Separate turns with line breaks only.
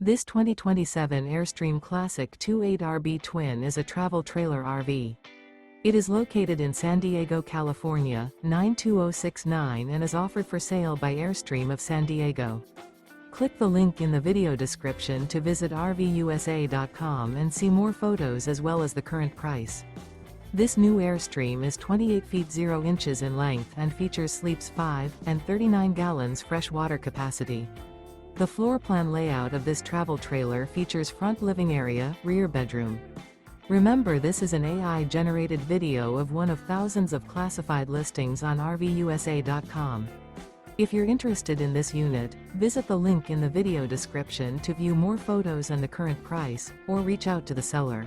This 2027 Airstream Classic 28RB Twin is a travel trailer RV. It is located in San Diego, California, 92069 and is offered for sale by Airstream of San Diego. Click the link in the video description to visit RVUSA.com and see more photos as well as the current price. This new Airstream is 28 feet 0 inches in length and features sleeps 5 and 39 gallons fresh water capacity. The floor plan layout of this travel trailer features front living area, rear bedroom. Remember, this is an AI-generated video of one of thousands of classified listings on RVUSA.com. If you're interested in this unit, visit the link in the video description to view more photos and the current price, or reach out to the seller.